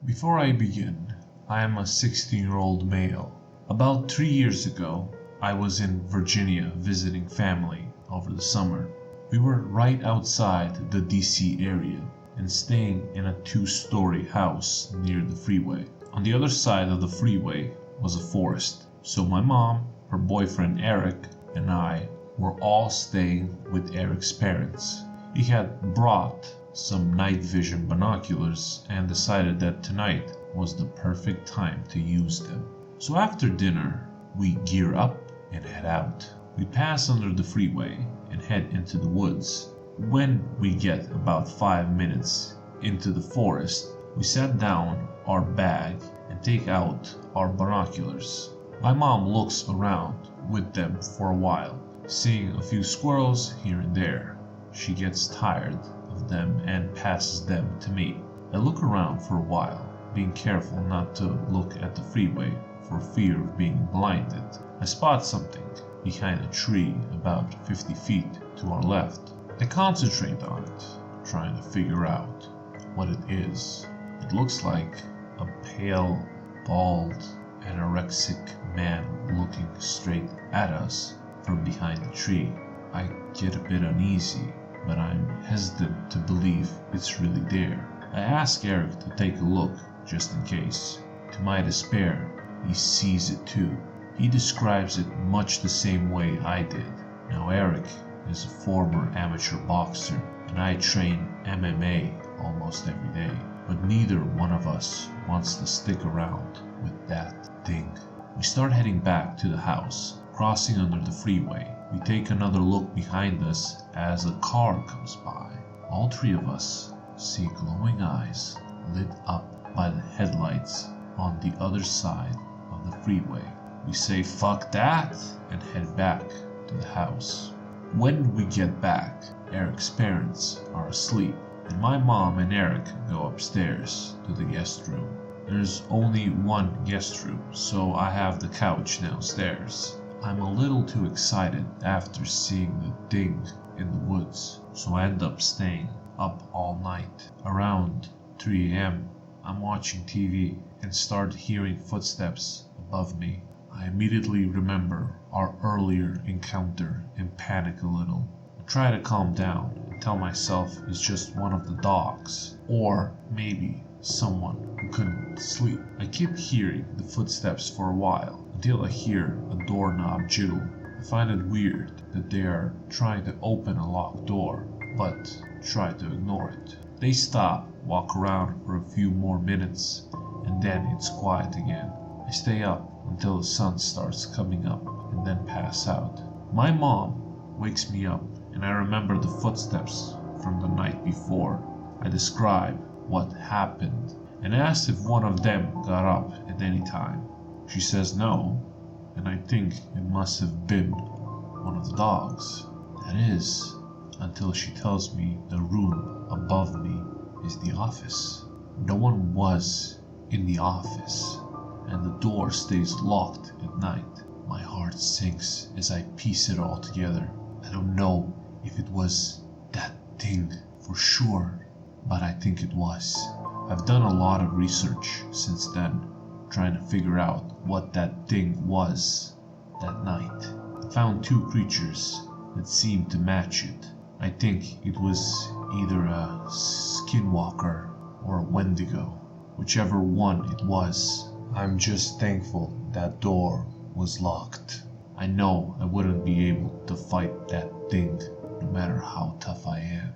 Before I begin, I am a 16-year-old male. About 3 years ago, I was in Virginia visiting family over the summer. We were right outside the DC area and staying in a 2-story house near the freeway. On the other side of the freeway was a forest, so my mom, her boyfriend Eric, and I were all staying with Eric's parents. He had brought some night vision binoculars and decided that tonight was the perfect time to use them. So after dinner, we gear up and head out. We pass under the freeway and head into the woods. When we get about 5 minutes into the forest, we set down our bag and take out our binoculars. My mom looks around with them for a while, seeing a few squirrels here and there. She gets tired of them and passes them to me. I look around for a while, being careful not to look at the freeway for fear of being blinded. I spot something behind a tree about 50 feet to our left. I concentrate on it, trying to figure out what it is. It looks like a pale, bald, anorexic man looking straight at us from behind the tree. I get a bit uneasy, but I'm hesitant to believe it's really there. I ask Eric to take a look just in case. To my despair, he sees it too. He describes it much the same way I did. Now Eric is a former amateur boxer and I train MMA almost every day, but neither one of us wants to stick around with that thing. We start heading back to the house, crossing under the freeway. We take another look behind us as a car comes by. All three of us see glowing eyes lit up by the headlights on the other side of the freeway. We say fuck that and head back to the house. When we get back, Eric's parents are asleep and my mom and Eric go upstairs to the guest room. There's only one guest room, so I have the couch downstairs. I'm a little too excited after seeing the thing in the woods, so I end up staying up all night. Around 3 a.m., I'm watching TV and start hearing footsteps above me. I immediately remember our earlier encounter and panic a little. I try to calm down and tell myself it's just one of the dogs, or maybe someone who couldn't sleep. I keep hearing the footsteps for a while until I hear a doorknob jiggle. I find it weird that they are trying to open a locked door, but try to ignore it. They stop, walk around for a few more minutes, and then it's quiet again. I stay up until the sun starts coming up and then pass out. My mom wakes me up and I remember the footsteps from the night before. I describe what happened and asked if one of them got up at any time. She says no, and I think it must have been one of the dogs. That is, until she tells me the room above me is the office. No one was in the office, and the door stays locked at night. My heart sinks as I piece it all together. I don't know if it was that thing for sure, but I think it was. I've done a lot of research since then, trying to figure out what that thing was that night. I found 2 creatures that seemed to match it. I think it was either a skinwalker or a Wendigo. Whichever one it was, I'm just thankful that door was locked. I know I wouldn't be able to fight that thing no matter how tough I am.